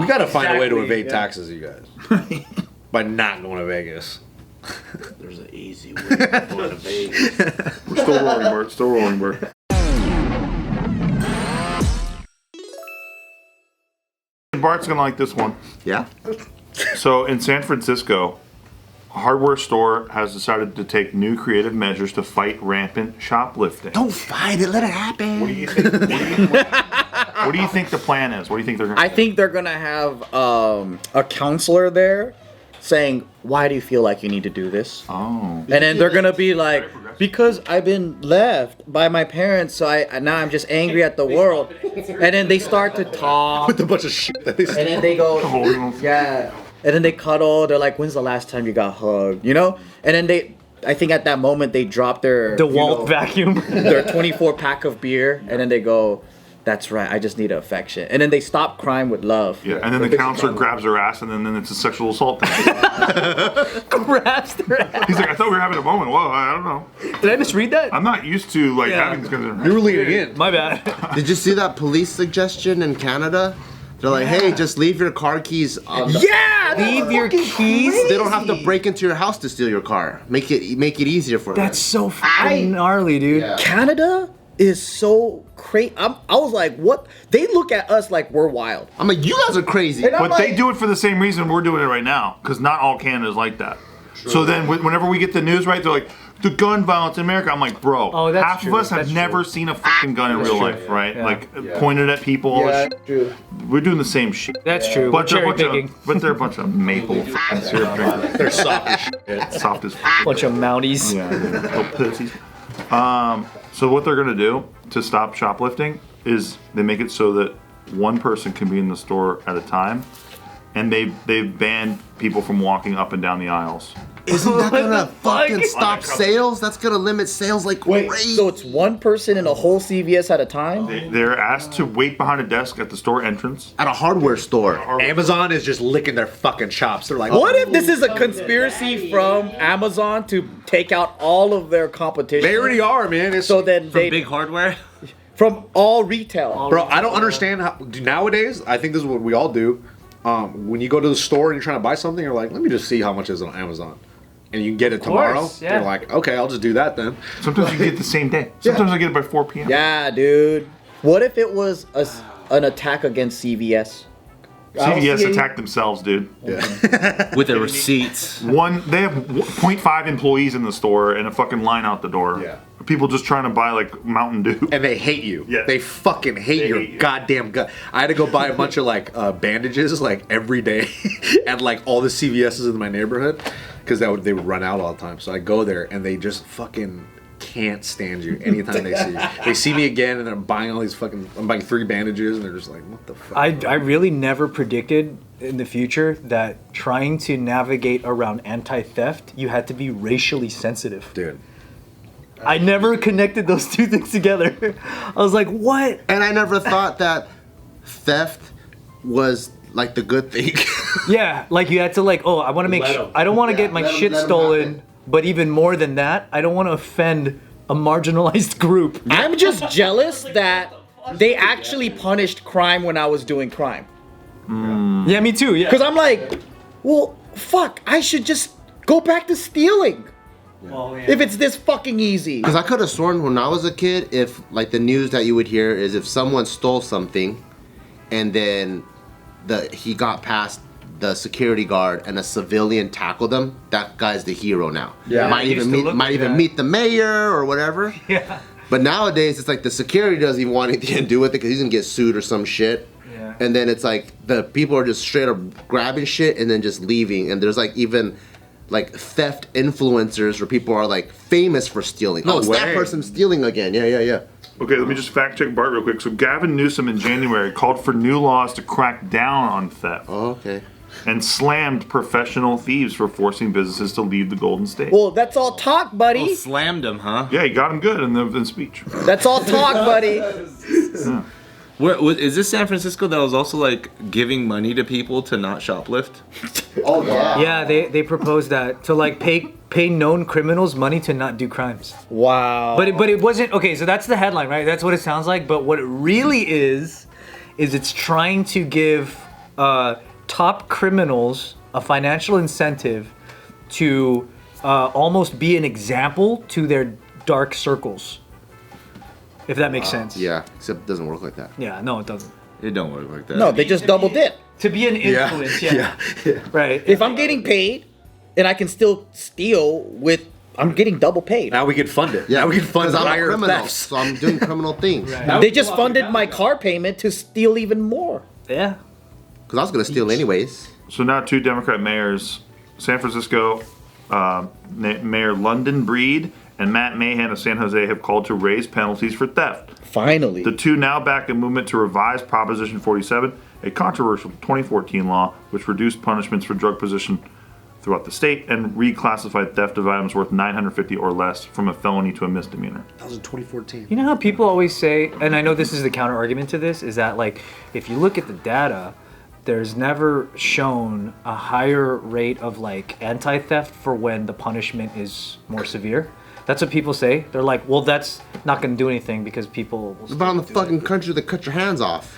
gotta find a way to evade taxes, you guys. By not going to Vegas. There's an easy way to go to Vegas. We're still rolling, Bart. Still rolling, Bart. Bart's gonna like this one. Yeah? So in San Francisco, a hardware store has decided to take new creative measures to fight rampant shoplifting. Don't fight it, let it happen. What do you think? What do you think the plan is? What do you think they're gonna I think they're gonna have a counselor there saying, why do you feel like you need to do this? Oh. And then they're gonna be like, because I've been left by my parents, so now I'm just angry at the world. And then they start to talk. With a bunch of shit that they And then they go, yeah. And then they cuddle. They're like, when's the last time you got hugged? You know? And then I think at that moment they drop their DeWalt vacuum. their 24 pack of beer, and then they go, that's right, I just need affection. And then they stop crime with love. Yeah, and then the counselor grabs her ass, and then it's a sexual assault thing. Grabs their ass. He's like, I thought we were having a moment. Whoa, I don't know. Did I misread that? I'm not used to having these kinds of. You were leading in. My bad. Did you see that police suggestion in Canada? They're like, hey, just leave your car keys on the... Yeah! Leave your keys. They don't have to break into your house to steal your car. Make it easier for them. That's so fucking gnarly, dude. Yeah. Canada is so crazy. I was like, what? They look at us like we're wild. I'm like, you guys are crazy. And I'm But they like- do it for the same reason we're doing it right now, because not all Canada is like that. True. So then, whenever we get the news, right, they're like, the gun violence in America. I'm like, bro, Oh, that's half true. of us have That's never true. seen a fucking gun in real life, right? Yeah. Like pointed at people. All this shit. true. We're doing the same shit. That's true. But We're they're, a cherry bunch picking. but they're a bunch of maple fucking syrup drinkers. They're soft as shit. Soft as fuck. Bunch of Mounties. Yeah, little pussies. So what they're gonna do to stop shoplifting is they make it so that one person can be in the store at a time, and they've banned people from walking up and down the aisles. Isn't that gonna fuck? fucking stop sales? That's gonna limit sales like crazy. So it's one person in a whole CVS at a time? They're asked to wait behind a desk at the store entrance. At a hardware store. Amazon is just licking their fucking chops. They're like, What if this is a conspiracy from Amazon to take out all of their competition? They already are, man. It's, So then they Big hardware? from all retail. bro, I don't understand how nowadays. I think this is what we all do. When you go to the store and you're trying to buy something, you're like, let me just see how much is on Amazon, and you can get it tomorrow. yeah. You're like, okay, I'll just do that then. Sometimes you get it the same day. Sometimes I get it by 4 p.m. Yeah, dude. What if it was an attack against CVS? CVS attacked themselves, dude. With the receipts. They have 0.5 employees in the store and a fucking line out the door. Yeah. People just trying to buy like Mountain Dew. And they hate you. Yeah. They fucking hate your hate you. goddamn gut. I had to go buy a bunch of like bandages like every day at like all the CVS's in my neighborhood because they would run out all the time. So I go there and they just fucking can't stand you anytime they see you. They see me again and I'm buying all these I'm buying 3 bandages and they're just like, what the fuck? I really never predicted in the future that trying to navigate around anti-theft, you had to be racially sensitive. Dude. I never connected those two things together. I was like, what? And I never thought that theft was like the good thing. Yeah, like you had to like, oh, I want to make I don't want to get my shit stolen, but even more than that, I don't want to offend a marginalized group. I'm just jealous that they actually punished crime when I was doing crime. Yeah, me too. Yeah. Because I'm like, well, fuck, I should just go back to stealing. If it's this fucking easy. Because I could have sworn when I was a kid, if like the news that you would hear is if someone stole something and then he got past the security guard and a civilian tackled him, that guy's the hero now. Yeah. Might It used even to meet look like meet the mayor or whatever. Yeah. But nowadays it's like the security doesn't even want anything to do with it because he's gonna get sued or some shit. Yeah. And then it's like the people are just straight up grabbing shit and then just leaving. And there's like even like theft influencers where people are like famous for stealing. No Oh, it's that way. person stealing again. Yeah. Okay, let me just fact check Bart real quick. So Gavin Newsom in January called for new laws to crack down on theft Oh, okay. and slammed professional thieves for forcing businesses to leave the Golden State. Well, that's all talk, buddy. Oh, slammed him, huh? Yeah, he got him good in the speech. That's all talk, buddy. Is this San Francisco that was also like giving money to people to not shoplift? Oh, yeah. Yeah, they proposed that to like pay known criminals money to not do crimes. Wow. But it wasn't okay. So that's the headline, right? That's what it sounds like. But what it really is it's trying to give top criminals a financial incentive to almost be an example to their dark circles. If that makes sense. Yeah, except it doesn't work like that. Yeah, no, it doesn't. It don't work like that. No, they just double dip. To be an influence, yeah. Right. If I'm getting paid and I can still steal with, I'm getting double paid. Now we can fund it. Yeah, Now we can fund because I'm a higher criminal, thefts. so I'm doing criminal things. They just funded my car payment to steal even more. Yeah. Because I was gonna steal anyways. So now 2 Democrat mayors, San Francisco, Mayor London Breed and Matt Mahan of San Jose have called to raise penalties for theft. Finally. The two now back a movement to revise Proposition 47, a controversial 2014 law which reduced punishments for drug possession throughout the state and reclassified theft of items worth $950 or less from a felony to a misdemeanor. That was in 2014. You know how people always say, and I know this is the counter argument to this, is that like if you look at the data, there's never shown a higher rate of like anti-theft for when the punishment is more severe. That's what people say. They're like, well, that's not going to do anything because people will But on the fucking country that cut your hands off.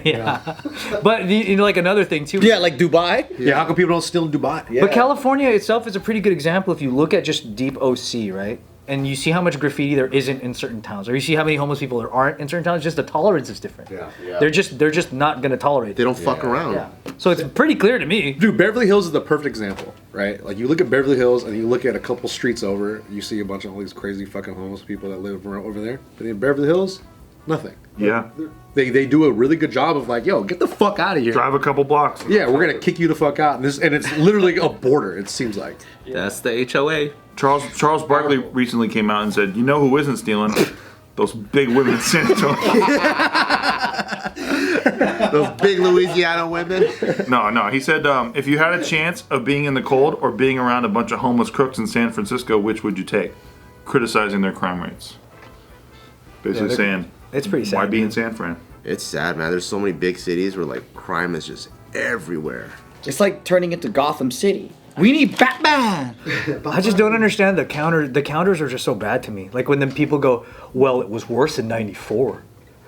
yeah. But you know, like another thing too. Yeah, like Dubai. Yeah, how come people don't steal in Dubai? But California itself is a pretty good example if you look at just deep OC, right? And you see how much graffiti there isn't in certain towns, or you see how many homeless people there aren't in certain towns. Just the tolerance is different. Yeah. They're just not gonna tolerate. They don't fuck around. Yeah. So it's pretty clear to me. Dude, Beverly Hills is the perfect example, right? Like you look at Beverly Hills and you look at a couple streets over, you see a bunch of all these crazy fucking homeless people that live over there. But in Beverly Hills, nothing. Yeah. They do a really good job of like, yo, get the fuck out of here. Drive a couple blocks. Yeah, we're gonna kick you the fuck out, and it's literally a border. It seems like. That's the HOA. Charles Barkley recently came out and said, you know who isn't stealing? Those big women in San Antonio. Those big Louisiana women. No. He said, if you had a chance of being in the cold or being around a bunch of homeless crooks in San Francisco, which would you take? Criticizing their crime rates. Basically saying, It's pretty sad. why be in San Fran? It's sad, man. There's so many big cities where like crime is just everywhere. It's like turning into Gotham City. We need Batman. I just don't understand the counter. The counters are just so bad to me. Like when then people go, well, it was worse in '94.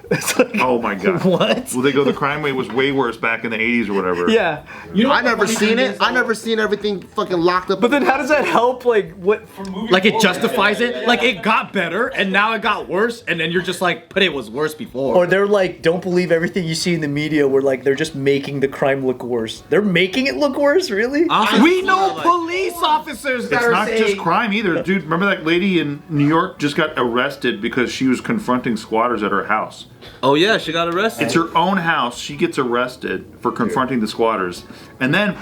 It's like, Oh my god. what? Well, they go, the crime rate was way worse back in the 80s or whatever. Yeah. You know, I never seen it. I never seen everything fucking locked up. But then how does that help? Like what? like it justifies it. Like it got better and now it got worse, and then you're just like, but it was worse before. Or they're like, don't believe everything you see in the media. Where like they're just making the crime look worse. They're making it look worse, really? We know police officers that It's are not saying. just crime either. Dude, remember that lady in New York just got arrested because she was confronting squatters at her house? Oh yeah, she got arrested. It's her own house. She gets arrested for confronting the squatters. And then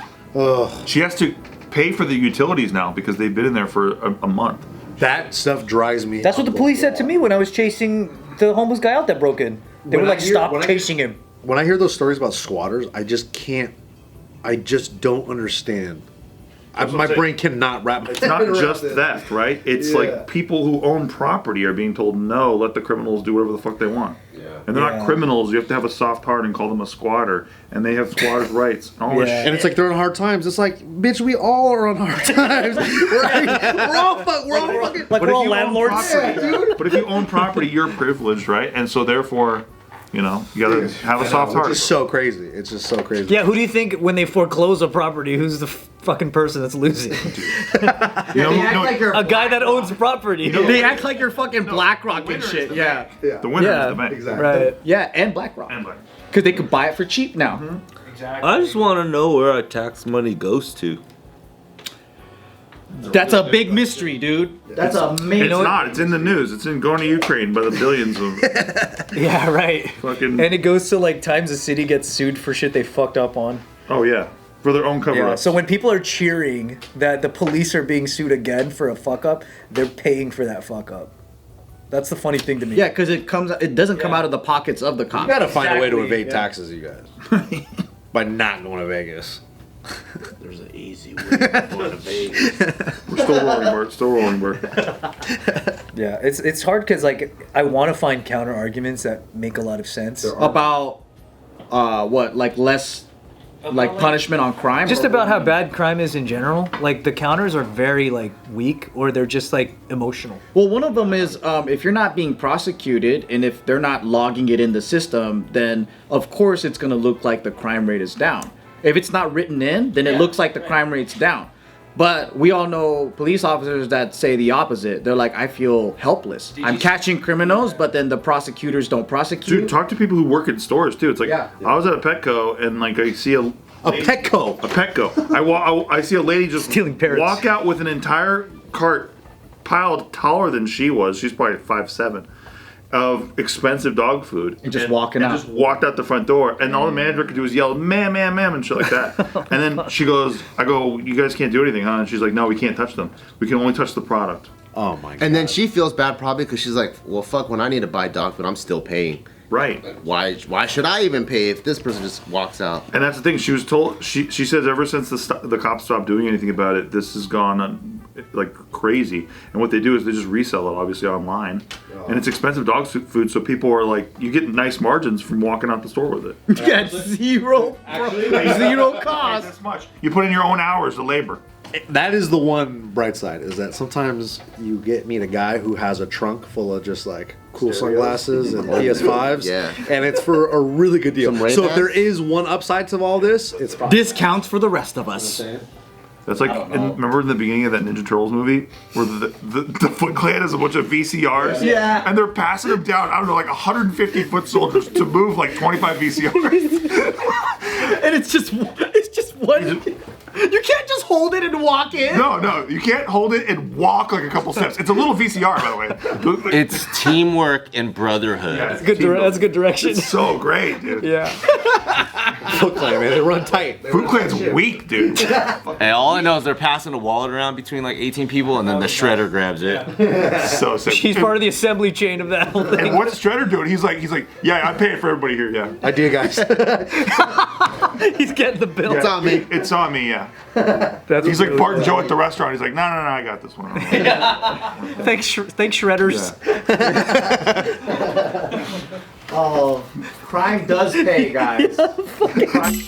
she has to pay for the utilities now because they've been in there for a month. That stuff drives me. That's what the police said to me when I was chasing the homeless guy out that broke in. They When were I like, hear- stop when I- chasing him. When I hear those stories about squatters, I just don't understand. My brain cannot wrap. It's not just theft, right? It's like people who own property are being told, no, let the criminals do whatever the fuck they want. And they're not criminals. You have to have a soft heart and call them a squatter. And they have squatters' rights. All this shit. And it's like they're on hard times. It's like, bitch, we all are on hard times. we're all fucking. Like But we're if all you own landlords. property- But if you own property, you're privileged, right? And so therefore, you gotta have a soft heart. It's just so crazy. It's just so crazy. Yeah, who do you think when they foreclose a property, who's the fucking person that's losing? A guy that owns property. They act like you're fucking BlackRock and shit. Yeah. The winner is the bank. Exactly. Right. Yeah, and BlackRock. And like, Because they could buy it for cheap now. I just want to know where our tax money goes to. That's a big mystery, dude. That's a major. it's not. It's in the news. It's in going to Ukraine by the billions of Yeah, right. fucking. And it goes to like times the city gets sued for shit they fucked up on. Oh yeah, for their own cover Yeah. up. So when people are cheering that the police are being sued again for a fuck up, they're paying for that fuck up. That's the funny thing to me. Yeah, because it doesn't come out of the pockets of the You cops. gotta find a way to Exactly, evade yeah. taxes, you guys, by not going to Vegas. There's an easy way to go to Vegas. We're still rolling, Bart. Still rolling, Bart. Yeah, it's hard because like I want to find counter arguments that make a lot of sense. About what, like less, like punishment on crime. Just or about what? how bad crime is in general. Like the counters are very like weak, or they're just like emotional. Well, one of them is if you're not being prosecuted and if they're not logging it in the system, then of course it's going to look like the crime rate is down. If it's not written in, then it looks like the crime rate's down. But we all know police officers that say the opposite. They're like, I feel helpless. I'm catching criminals, but then the prosecutors don't prosecute. Dude, talk to people who work in stores too. It's like I was at a Petco and like I see a Petco. I see a lady just Stealing parrots. walk out with an entire cart piled taller than she was. She's probably 5'7", of expensive dog food. And just walking out. Just walked out the front door. And all the manager could do is yell, ma'am, ma'am, ma'am, and shit like that. And then she goes, I go, you guys can't do anything, huh? And she's like, no, we can't touch them. We can only touch the product. Oh my god. And then she feels bad probably because she's like, well, fuck, when I need to buy dog food, I'm still paying. Right. Why should I even pay if this person just walks out? And that's the thing. She was told. She says ever since the cops stopped doing anything about it, this has gone on like crazy. And what they do is they just resell it, obviously online, and it's expensive dog food. So people are like, you get nice margins from walking out the store with it. You get zero cost. That's much. You put in your own hours of labor. That is the one bright side, is that sometimes you meet a guy who has a trunk full of just like cool sunglasses and PS5s, and it's for a really good deal. So if there is one upside to all this, it's fine. Discounts for the rest of us. That's like, remember in the beginning of that Ninja Turtles movie where the Foot Clan has a bunch of VCRs? Yeah. And they're passing them down, I don't know, like 150 foot soldiers to move like 25 VCRs. And it's just one. You can't just hold it and walk in. No, you can't hold it and walk like a couple steps. It's a little VCR, by the way. It's teamwork and brotherhood. Yeah, That's good direction. It's so great, dude. Yeah. Foot Clan, man, they run tight. Foot Clan's weak, dude. Hey, all I know is they're passing a wallet around between like 18 people, and then the shredder grabs it. So sick. She's part of the assembly chain of that whole thing. And what's Shredder doing? He's like, yeah, I'm paying for everybody here, yeah. Idea, guys. He's getting the bill. It's on me. It's on me, yeah. That's He's like Bart and Joe at the restaurant. He's like, no, I got this one. Thanks, shredders. Oh, crime does pay, guys. Crime-